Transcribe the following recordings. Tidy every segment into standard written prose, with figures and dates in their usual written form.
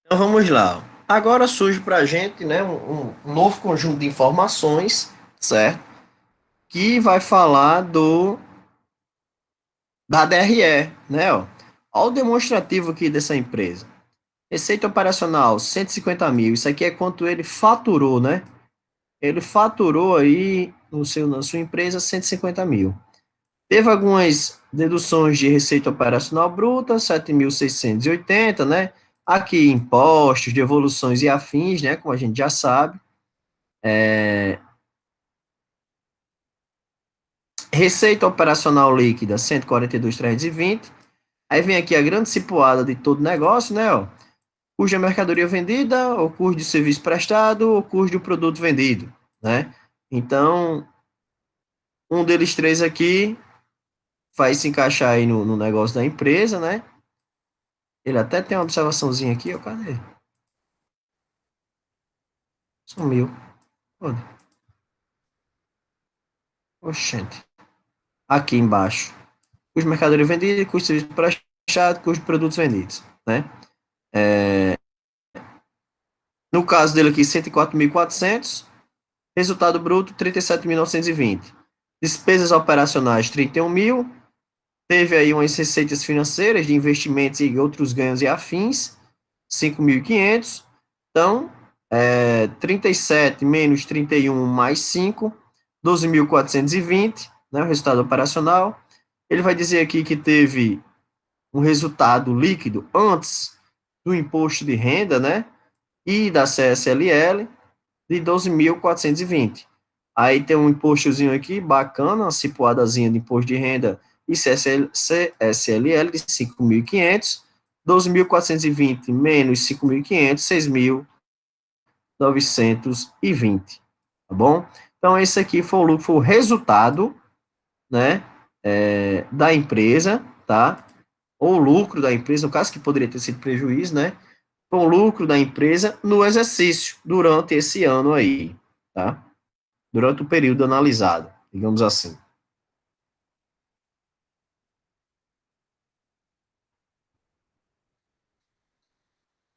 Então vamos lá. Agora surge para a gente, né, um novo conjunto de informações, certo? Que vai falar da DRE, né? Ó. Olha o demonstrativo aqui dessa empresa. Receita operacional, 150 mil. Isso aqui é quanto ele faturou, né? Ele faturou aí na sua empresa 150 mil. Teve algumas deduções de receita operacional bruta, 7.680, né? Aqui impostos, devoluções e afins, né? Como a gente já sabe. Receita operacional líquida, 142.320. Aí vem aqui a grande cipuada de todo negócio, né? Ó. Custo da mercadoria vendida, o custo de serviço prestado, o custo do produto vendido, né? Então, um deles três aqui vai se encaixar aí no negócio da empresa, né? Ele até tem uma observaçãozinha aqui, ó, cadê? Sumiu. Cadê? Oxente. Aqui embaixo. Custo de mercadoria vendida, custo de serviço prestado, custo de produtos vendidos, né? No caso dele aqui, 104.400. Resultado bruto, 37.920. Despesas operacionais, 31 mil. Teve aí umas receitas financeiras de investimentos e outros ganhos e afins, 5.500. Então, 37 menos 31 mais 5, 12.420, né, o resultado operacional. Ele vai dizer aqui que teve um resultado líquido antes do imposto de renda, né, e da CSLL, de 12.420. Aí tem um impostozinho aqui, bacana, uma cipuadazinha de imposto de renda e CSLL de 5.500, 12.420 menos 5.500, 6.920, tá bom? Então, esse aqui foi o lucro, foi o resultado, né, da empresa, tá? Ou o lucro da empresa, no caso que poderia ter sido prejuízo, né? Foi o lucro da empresa no exercício, durante esse ano aí, tá? Durante o período analisado, digamos assim.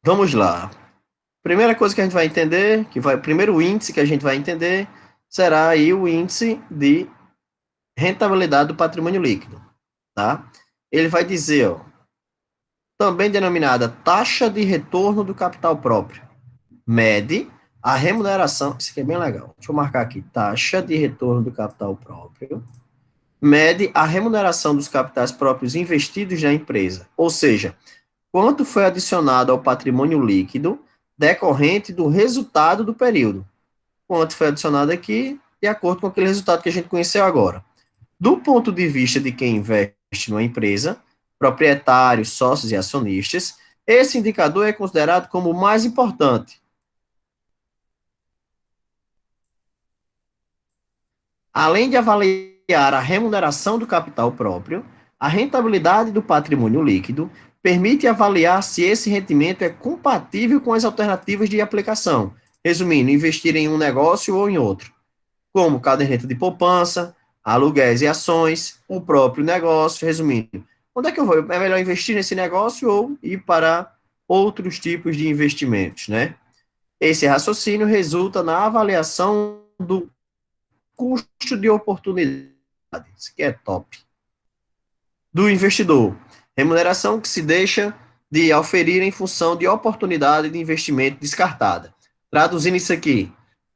Vamos lá. Primeira coisa que a gente vai entender, primeiro índice que a gente vai entender, será aí o índice de rentabilidade do patrimônio líquido, tá? Ele vai dizer, ó, também denominada taxa de retorno do capital próprio, mede a remuneração, isso aqui é bem legal, deixa eu marcar aqui, taxa de retorno do capital próprio, mede a remuneração dos capitais próprios investidos na empresa, ou seja, quanto foi adicionado ao patrimônio líquido decorrente do resultado do período. Quanto foi adicionado aqui, de acordo com aquele resultado que a gente conheceu agora. Do ponto de vista de quem investe numa empresa, proprietários, sócios e acionistas, esse indicador é considerado como o mais importante. Além de avaliar a remuneração do capital próprio, a rentabilidade do patrimônio líquido permite avaliar se esse rendimento é compatível com as alternativas de aplicação. Resumindo, investir em um negócio ou em outro, como caderneta de poupança, aluguéis e ações, o próprio negócio. Resumindo, onde é que eu vou? É melhor investir nesse negócio ou ir para outros tipos de investimentos, né? Esse raciocínio resulta na avaliação do custo de oportunidade, isso que é top, do investidor. Remuneração que se deixa de oferir em função de oportunidade de investimento descartada. Traduzindo isso aqui,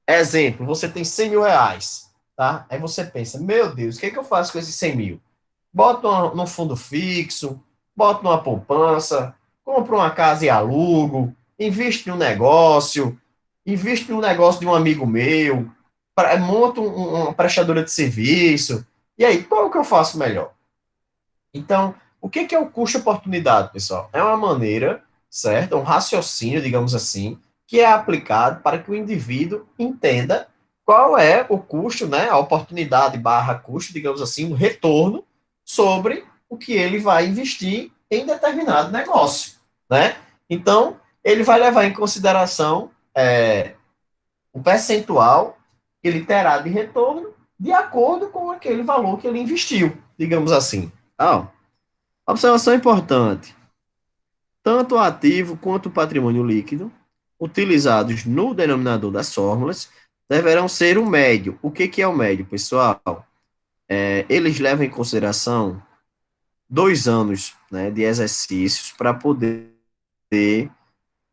exemplo, você tem 100 mil reais, tá? Aí você pensa, meu Deus, o que é que eu faço com esses 100 mil? Bota no fundo fixo, bota numa poupança, compra uma casa e alugo, investe num negócio de um amigo meu, monta uma prestadora de serviço. E aí, qual que eu faço melhor? Então, o que é o custo-oportunidade, pessoal? É uma maneira, certo? Um raciocínio, digamos assim, que é aplicado para que o indivíduo entenda qual é o custo, né? A oportunidade barra custo, digamos assim, o retorno sobre o que ele vai investir em determinado negócio, né? Então, ele vai levar em consideração o percentual que ele terá de retorno de acordo com aquele valor que ele investiu, digamos assim. Ah, observação importante. tanto o ativo quanto o patrimônio líquido, utilizados no denominador das fórmulas, deverão ser o médio. O que, que é o médio, pessoal? Eles levam em consideração 2 anos, né, de exercícios para poder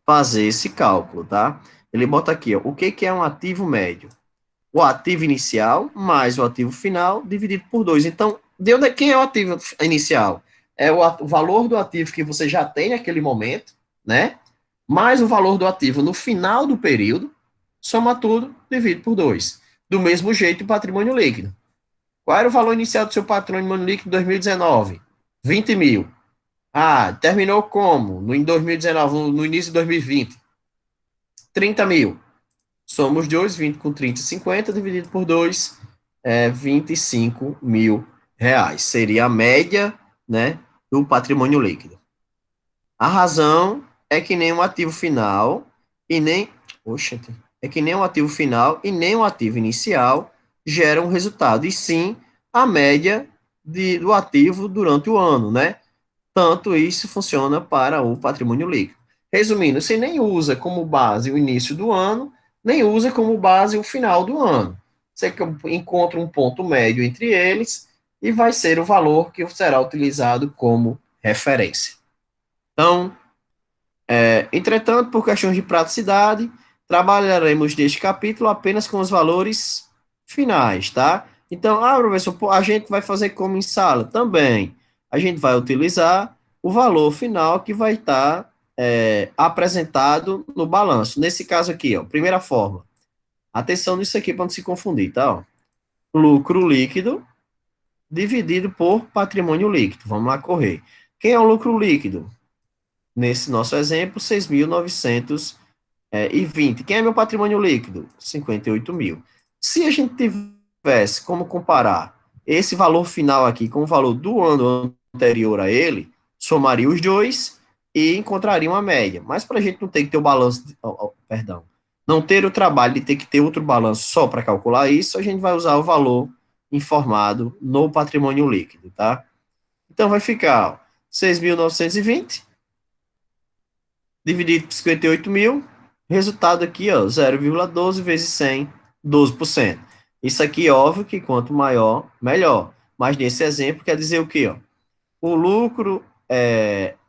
fazer esse cálculo, tá? Ele bota aqui, ó, o que, que é um ativo médio? O ativo inicial mais o ativo final dividido por 2. Então, de onde quem é o ativo inicial? É o valor do ativo que você já tem naquele momento, né? Mais o valor do ativo no final do período, soma tudo, divide por 2. Do mesmo jeito, o patrimônio líquido. Qual era o valor inicial do seu patrimônio líquido em 2019? 20 mil. Ah, terminou como? Em 2019, no início de 2020? 30 mil. Soma os dois, 20 com 30, 50, dividido por 2, 25 mil reais. Seria a média, né, do patrimônio líquido. A razão é que nem um ativo final e nem, oxe, é que nem um ativo final e nem um ativo inicial gera um resultado, e sim a média do ativo durante o ano, né? Tanto isso funciona para o patrimônio líquido. Resumindo, você nem usa como base o início do ano, nem usa como base o final do ano. Você encontra um ponto médio entre eles e vai ser o valor que será utilizado como referência. Então, entretanto, por questões de praticidade, trabalharemos neste capítulo apenas com os valores finais, tá? Então, professor, a gente vai fazer como em sala? Também. A gente vai utilizar o valor final que vai estar apresentado no balanço. Nesse caso aqui, ó, primeira fórmula. Atenção nisso aqui para não se confundir, tá? Ó. Lucro líquido dividido por patrimônio líquido. Vamos lá correr. Quem é o lucro líquido? Nesse nosso exemplo, 6.920. Quem é meu patrimônio líquido? 58 mil. Se a gente tivesse como comparar esse valor final aqui com o valor do ano anterior a ele, somaria os dois e encontraria uma média. Mas para a gente não ter que ter o balanço, perdão, não ter o trabalho de ter que ter outro balanço só para calcular isso, a gente vai usar o valor informado no patrimônio líquido, tá? Então vai ficar ó, 6.920 dividido por 58 mil, resultado aqui, ó, 0,12 vezes 100, 12%. Isso aqui, óbvio que quanto maior, melhor. Mas nesse exemplo, quer dizer o quê, ó? O lucro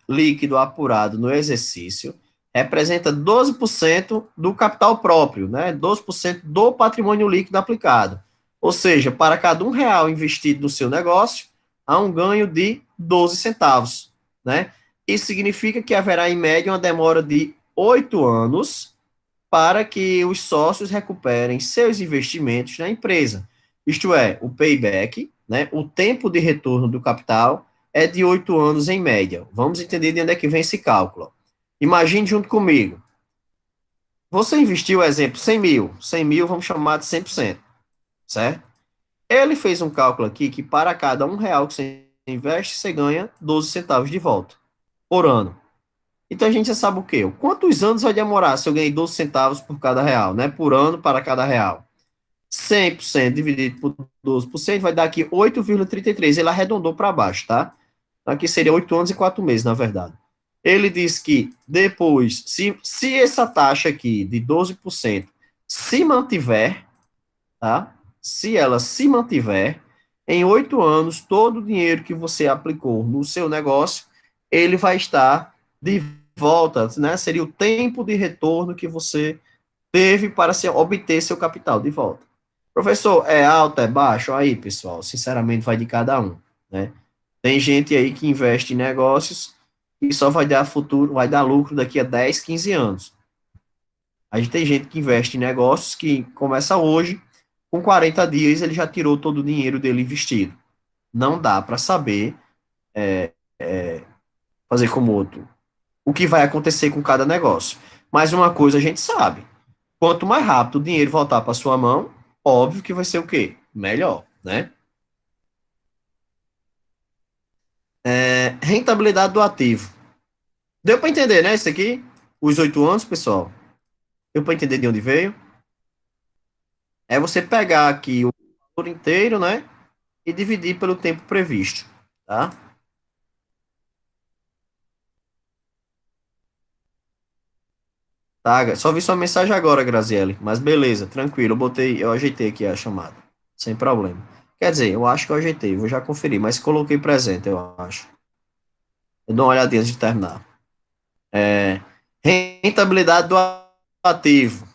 líquido apurado no exercício representa 12% do capital próprio, né? 12% do patrimônio líquido aplicado. Ou seja, para cada R$ 1 investido no seu negócio, há um ganho de 12 centavos, né? Isso significa que haverá, em média, uma demora de 8 anos para que os sócios recuperem seus investimentos na empresa. Isto é, o payback, né, o tempo de retorno do capital, é de 8 anos em média. Vamos entender de onde é que vem esse cálculo. Imagine junto comigo. Você investiu, exemplo, 100 mil. 100 mil, vamos chamar de 100%, certo? Ele fez um cálculo aqui que para cada R$ 1 que você investe, você ganha 12 centavos de volta por ano. Então a gente já sabe o quê? Quantos anos vai demorar se eu ganhei 12 centavos por cada real, né? Por ano para cada real. 100% dividido por 12% vai dar aqui 8,33. Ele arredondou para baixo, tá? Aqui seria 8 anos e 4 meses, na verdade. Ele diz que depois, se essa taxa aqui de 12% se mantiver, tá? Se ela se mantiver, em 8 anos, todo o dinheiro que você aplicou no seu negócio, ele vai estar de volta, né? Seria o tempo de retorno que você teve para obter seu capital de volta. Professor, é alto, é baixo? Aí, pessoal, sinceramente vai de cada um, né? Tem gente aí que investe em negócios e só vai dar futuro, vai dar lucro daqui a 10, 15 anos. A gente tem gente que investe em negócios que começa hoje, com 40 dias ele já tirou todo o dinheiro dele investido. Não dá para saber fazer como outro o que vai acontecer com cada negócio. Mas uma coisa a gente sabe: quanto mais rápido o dinheiro voltar para sua mão, óbvio que vai ser o quê? Melhor, né? Rentabilidade do ativo. Deu para entender, né? Isso aqui? Os 8 anos, pessoal. Deu para entender de onde veio? É você pegar aqui o valor inteiro, né? E dividir pelo tempo previsto, tá? Tá, só vi sua mensagem agora, Graziele, mas beleza, tranquilo, eu ajeitei aqui a chamada, sem problema. Quer dizer, eu acho que eu ajeitei, vou já conferir, mas coloquei presente, eu acho. Eu dou uma olhadinha antes de terminar. É, rentabilidade do ativo,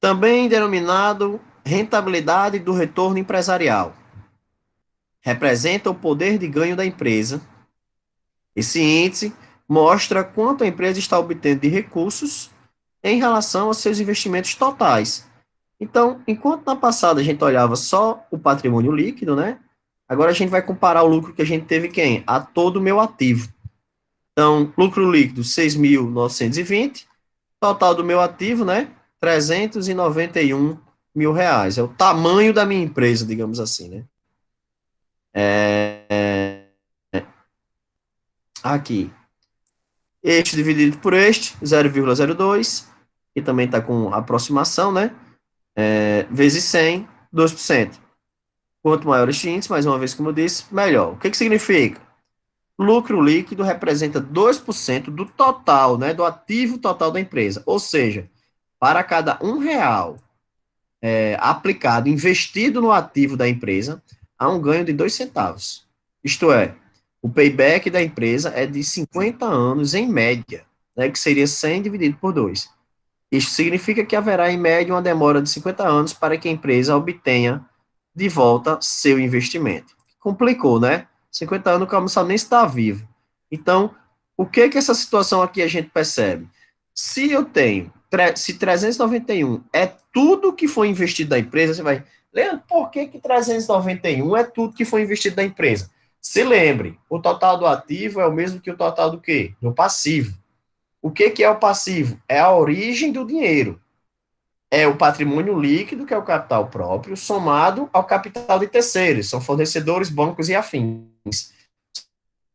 também denominado rentabilidade do retorno empresarial, representa o poder de ganho da empresa. Esse índice mostra quanto a empresa está obtendo de recursos em relação aos seus investimentos totais. Então, enquanto na passada a gente olhava só o patrimônio líquido, né? Agora a gente vai comparar o lucro que a gente teve quem? A todo o meu ativo. Então, lucro líquido 6.920, total do meu ativo, né? 391 mil reais. É o tamanho da minha empresa, digamos assim, né? Aqui, este dividido por este, 0,02, que também está com aproximação, né? Vezes 100, 2%. Quanto maior este índice, mais uma vez, como eu disse, melhor. O que significa? Lucro líquido representa 2% do total, né, do ativo total da empresa. Ou seja, para cada R$ 1 aplicado, investido no ativo da empresa, há um ganho de 2 centavos. Isto é, o payback da empresa é de 50 anos em média, né, que seria 100 dividido por 2. Isso significa que haverá, em média, uma demora de 50 anos para que a empresa obtenha de volta seu investimento. Complicou, né? 50 anos o cara não sabe nem estar vivo. Então, o que que essa situação aqui a gente percebe? Se eu tenho, se 391 é tudo que foi investido da empresa, você vai, Leandro, por que que 391 é tudo que foi investido da empresa? Se lembre, o total do ativo é o mesmo que o total do quê? Do passivo. O que que é o passivo? É a origem do dinheiro. É o patrimônio líquido, que é o capital próprio, somado ao capital de terceiros, são fornecedores, bancos e afins.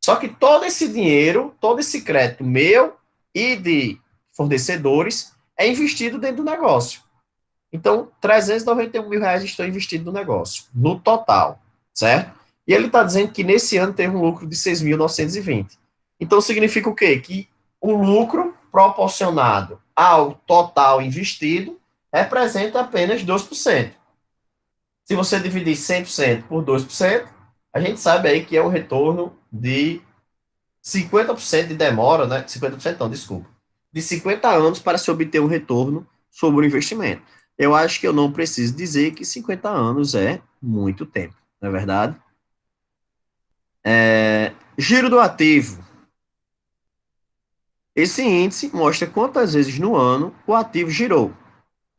Só que todo esse dinheiro, todo esse crédito meu e de fornecedores é investido dentro do negócio. Então, 391 mil reais estão investidos no negócio, no total, certo? E ele está dizendo que nesse ano teve um lucro de 6.920. Então, significa o quê? Que o lucro proporcionado ao total investido representa apenas 2%. Se você dividir 100% por 2%, a gente sabe aí que é um retorno de 50% de demora, né? 50% não, desculpa. De 50 anos para se obter um retorno sobre o investimento. Eu acho que eu não preciso dizer que 50 anos é muito tempo, não é verdade? Giro do ativo. Esse índice mostra quantas vezes no ano o ativo girou,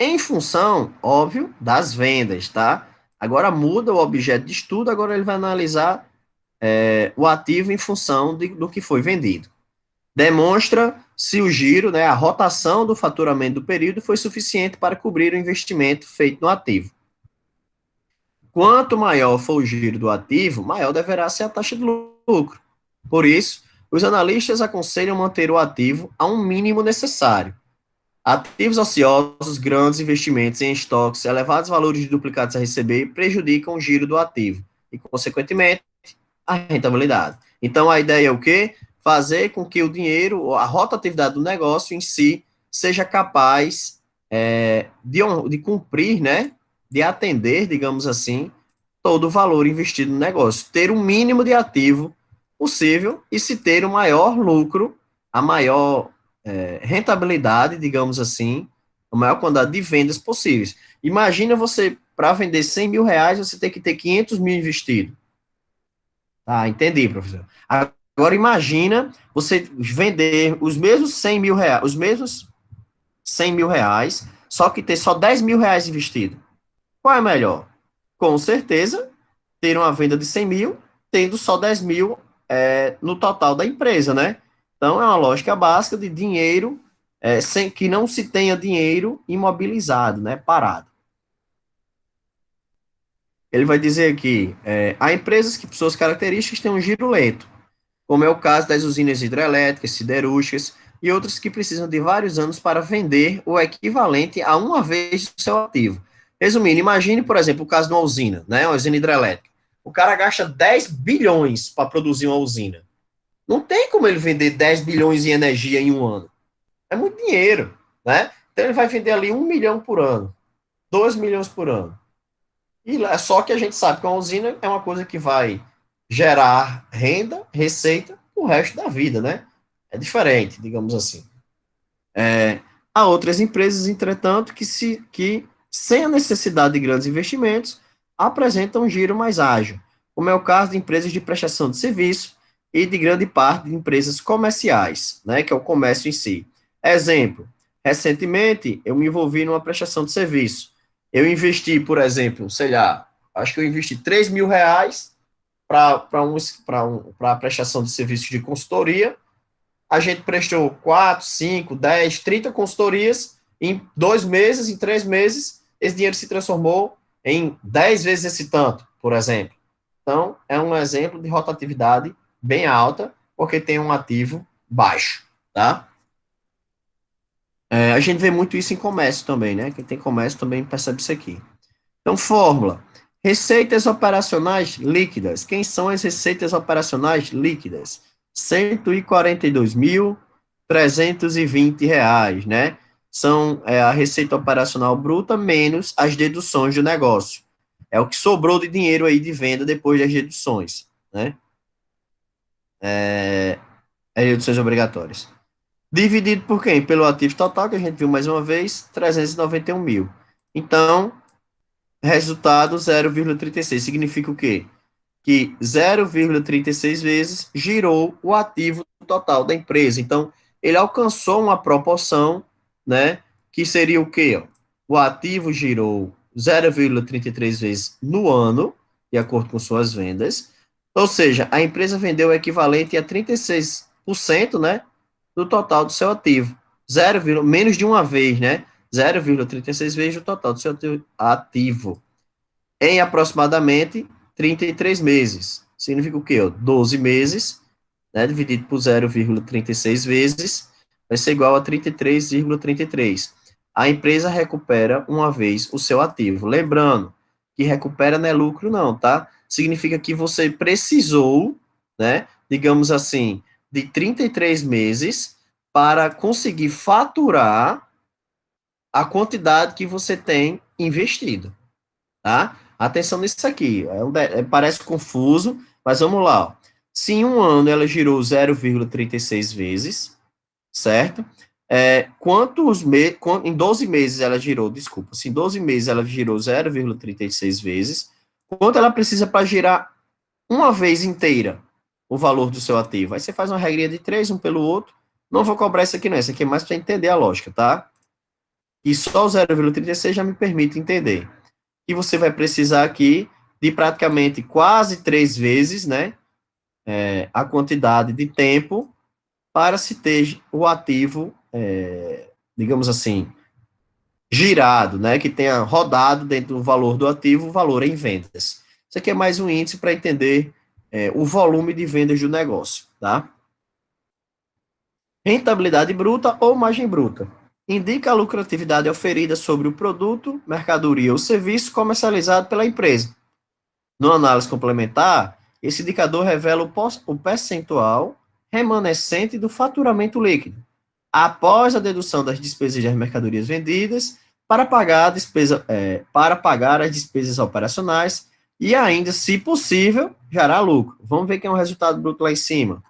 em função, óbvio, das vendas, tá? Agora muda o objeto de estudo, agora ele vai analisar o ativo em função do que foi vendido. Demonstra se o giro, né, a rotação do faturamento do período foi suficiente para cobrir o investimento feito no ativo. Quanto maior for o giro do ativo, maior deverá ser a taxa de lucro. Por isso, os analistas aconselham manter o ativo a um mínimo necessário. Ativos ociosos, grandes investimentos em estoques, elevados valores de duplicados a receber prejudicam o giro do ativo e, consequentemente, a rentabilidade. Então, a ideia é o quê? Fazer com que o dinheiro, a rotatividade do negócio em si, seja capaz de cumprir, né? De atender, digamos assim, todo o valor investido no negócio. Ter o mínimo de ativo possível e se ter o maior lucro, a maior rentabilidade, digamos assim, a maior quantidade de vendas possíveis. Imagina você, para vender 100 mil reais, você tem que ter 500 mil investido. Ah, entendi, professor. Agora imagina você vender os mesmos 100 mil reais, os mesmos 100 mil reais, só que ter só 10 mil reais investido. Qual é melhor? Com certeza, ter uma venda de 100 mil, tendo só 10 mil no total da empresa, né? Então, é uma lógica básica de dinheiro, sem que não se tenha dinheiro imobilizado, né? Parado. Ele vai dizer aqui, há empresas que, por suas características, têm um giro lento, como é o caso das usinas hidrelétricas, siderúrgicas e outras que precisam de vários anos para vender o equivalente a uma vez do seu ativo. Resumindo, imagine, por exemplo, o caso de uma usina, né, uma usina hidrelétrica. O cara gasta 10 bilhões para produzir uma usina. Não tem como ele vender 10 bilhões em energia em um ano. É muito dinheiro, né? Então ele vai vender ali 1 milhão por ano, 2 milhões por ano. E é só que a gente sabe que uma usina é uma coisa que vai gerar renda, receita, o resto da vida, né? É diferente, digamos assim. Há outras empresas, entretanto, que sem a necessidade de grandes investimentos, apresentam um giro mais ágil, como é o caso de empresas de prestação de serviço e de grande parte de empresas comerciais, né, que é o comércio em si. Exemplo, recentemente eu me envolvi numa prestação de serviço. Eu investi, por exemplo, sei lá, acho que eu investi R$ 3.000 para a prestação de serviços de consultoria. A gente prestou 4, 5, 10, 30 consultorias em 2 meses, em 3 meses, esse dinheiro se transformou em 10 vezes esse tanto, por exemplo. Então, é um exemplo de rotatividade bem alta, porque tem um ativo baixo, tá? A gente vê muito isso em comércio também, né? Quem tem comércio também percebe isso aqui. Então, fórmula. Receitas operacionais líquidas. Quem são as receitas operacionais líquidas? R$ 142.320, né? São a receita operacional bruta menos as deduções do negócio. É o que sobrou de dinheiro aí de venda depois das deduções, né? Deduções obrigatórias. Dividido por quem? Pelo ativo total, que a gente viu mais uma vez, 391 mil. Então, resultado 0,36. Significa o quê? Que 0,36 vezes girou o ativo total da empresa. Então, ele alcançou uma proporção, né, que seria o quê? Ó? O ativo girou 0,33 vezes no ano, de acordo com suas vendas. Ou seja, a empresa vendeu o equivalente a 36%, né, do total do seu ativo. 0, menos de uma vez, né? 0,36 vezes o total do seu ativo em aproximadamente 33 meses. Significa o quê? 12 meses, né, dividido por 0,36 vezes, vai ser igual a 33,33. A empresa recupera uma vez o seu ativo. Lembrando que recupera não é lucro não, tá? Significa que você precisou, né, digamos assim, de 33 meses para conseguir faturar a quantidade que você tem investido. Tá? Atenção nisso aqui. Parece confuso, mas vamos lá. Ó. Se em um ano ela girou 0,36 vezes, certo? Em 12 meses ela girou, desculpa, se em 12 meses ela girou 0,36 vezes, quanto ela precisa para girar uma vez inteira o valor do seu ativo? Aí você faz uma regrinha de 3, um pelo outro. Não vou cobrar isso aqui, não. Isso aqui é mais para entender a lógica, tá? E só o 0,36 já me permite entender que você vai precisar aqui de praticamente quase 3 vezes, né, a quantidade de tempo para se ter o ativo, digamos assim, girado, né, que tenha rodado dentro do valor do ativo, o valor em vendas. Isso aqui é mais um índice para entender o volume de vendas do negócio, tá? Rentabilidade bruta ou margem bruta. Indica a lucratividade oferida sobre o produto, mercadoria ou serviço comercializado pela empresa. No análise complementar, esse indicador revela o percentual remanescente do faturamento líquido, após a dedução das despesas das mercadorias vendidas, para pagar as despesas operacionais e ainda, se possível, gerar lucro. Vamos ver quem é o resultado bruto lá em cima.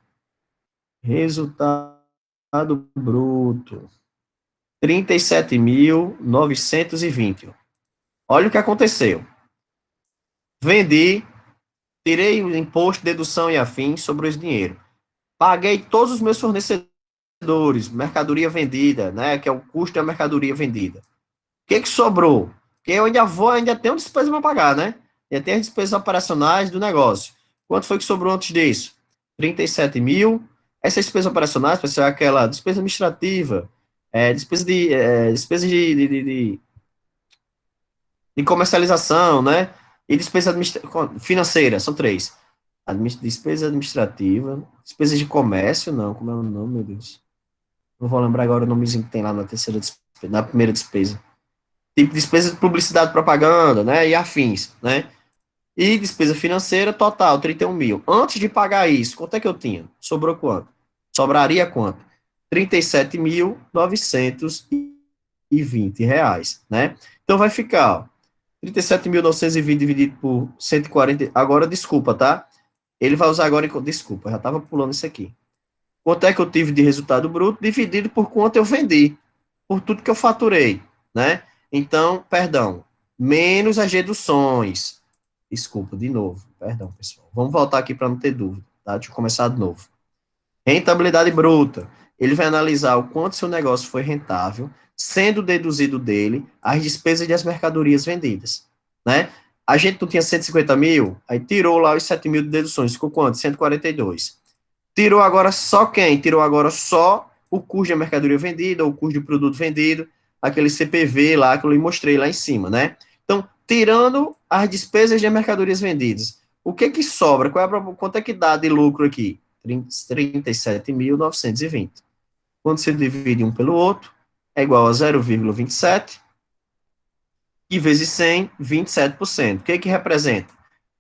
Resultado bruto, 37.920. Olha o que aconteceu. Vendi, tirei o imposto, dedução e afins sobre esse dinheiro. Paguei todos os meus fornecedores, mercadoria vendida, né? Que é o custo da mercadoria vendida. O que que sobrou? Porque eu ainda tenho despesa para pagar, né? Ainda tenho as despesas operacionais do negócio. Quanto foi que sobrou antes disso? 37 mil. Essas despesas operacionais, vai ser aquela despesa administrativa, despesa de comercialização, né? E despesa financeira, são três. Despesa administrativa, despesa de comércio, não, como é o nome, meu Deus? Não vou lembrar agora o nomezinho que tem lá na terceira despesa, na primeira despesa. Tipo, despesa de publicidade, propaganda, né, e afins, né? E despesa financeira total, 31 mil. Antes de pagar isso, quanto é que eu tinha? Sobrou quanto? Sobraria quanto? R$ 37.920, né? Então, vai ficar, ó, 37.920 dividido por 140. Agora, desculpa, tá? Ele vai usar agora, desculpa, eu já estava pulando isso aqui. Quanto é que eu tive de resultado bruto dividido por quanto eu vendi, por tudo que eu faturei, né? Então, perdão, menos as reduções. Desculpa, de novo, perdão, pessoal. Vamos voltar aqui para não ter dúvida, tá? Deixa eu começar de novo. Rentabilidade bruta. Ele vai analisar o quanto seu negócio foi rentável, sendo deduzido dele as despesas das mercadorias vendidas, né? A gente não tinha 150 mil, aí tirou lá os 7 mil de deduções, ficou quanto? 142. Tirou agora só quem? Tirou agora só o custo da mercadoria vendida, ou o custo do produto vendido, aquele CPV lá que eu lhe mostrei lá em cima, né? Então, tirando as despesas de mercadorias vendidas, o que que sobra? Quanto é que dá de lucro aqui? 37.920. Quando se divide um pelo outro, é igual a 0,27 e vezes 100, 27%. O que que representa?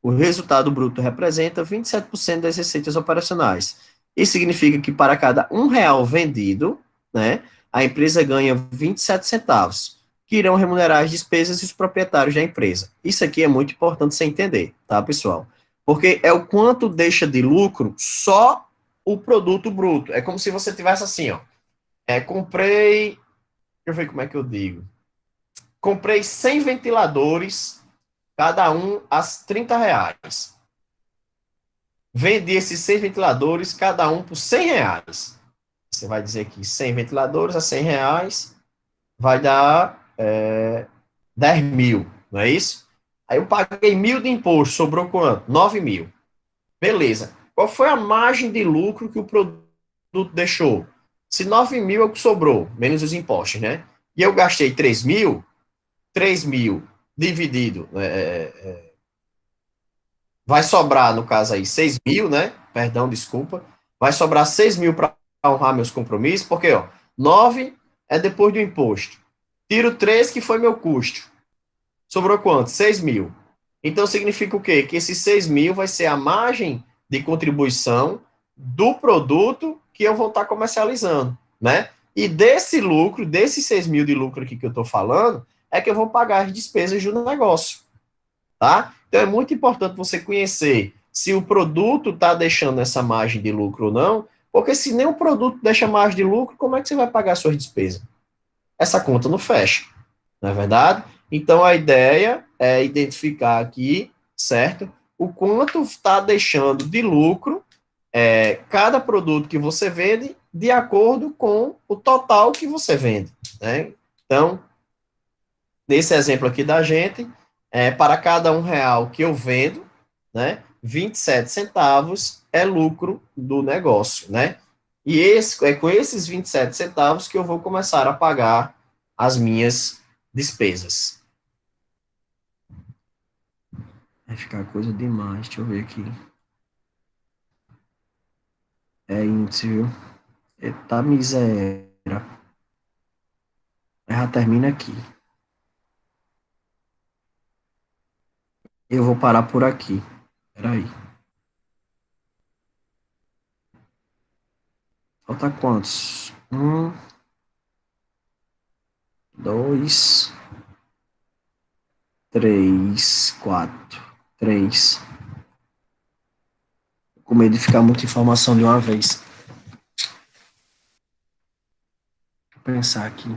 O resultado bruto representa 27% das receitas operacionais. Isso significa que para cada R$ 1 vendido, né, a empresa ganha 27 centavos, que irão remunerar as despesas e os proprietários da empresa. Isso aqui é muito importante você entender, tá, pessoal? Porque é o quanto deixa de lucro só o produto bruto. É como se você tivesse assim, ó. Comprei. Deixa eu ver como é que eu digo. Comprei 100 ventiladores, cada um a R$ 30. Vendi esses 100 ventiladores, cada um por R$ 100. Você vai dizer que 100 ventiladores a R$ 100 vai dar 10 mil, não é isso? Aí eu paguei 1.000 de imposto, sobrou quanto? 9 mil. Beleza. Qual foi a margem de lucro que o produto deixou? Se 9 mil é o que sobrou, menos os impostos, né? E eu gastei 3 mil dividido, vai sobrar, no caso aí, 6 mil, né? Perdão, desculpa. Vai sobrar 6 mil para honrar meus compromissos, porque, ó, 9 é depois do imposto. Tiro 3, que foi meu custo. Sobrou quanto? 6 mil. Então, significa o quê? Que esses 6 mil vai ser a margem de contribuição do produto que eu vou estar comercializando, né? E desse lucro, desses 6 mil de lucro aqui que eu estou falando, é que eu vou pagar as despesas do negócio, tá? Então, é muito importante você conhecer se o produto está deixando essa margem de lucro ou não, porque se nem o produto deixa margem de lucro, como é que você vai pagar suas despesas? Essa conta não fecha, não é verdade? Então, a ideia é identificar aqui, certo? O quanto está deixando de lucro cada produto que você vende de acordo com o total que você vende, né? Então, nesse exemplo aqui da gente, para cada R$ 1 que eu vendo, né, 27 centavos é lucro do negócio, né? E é com esses 27 centavos que eu vou começar a pagar as minhas despesas. Vai ficar coisa demais, deixa eu ver aqui. É índice, viu? Eita miséria. Já termina aqui. Eu vou parar por aqui. Peraí. Falta quantos? Dois, três, quatro. Três. Com medo de ficar muita informação de uma vez. Vou pensar aqui.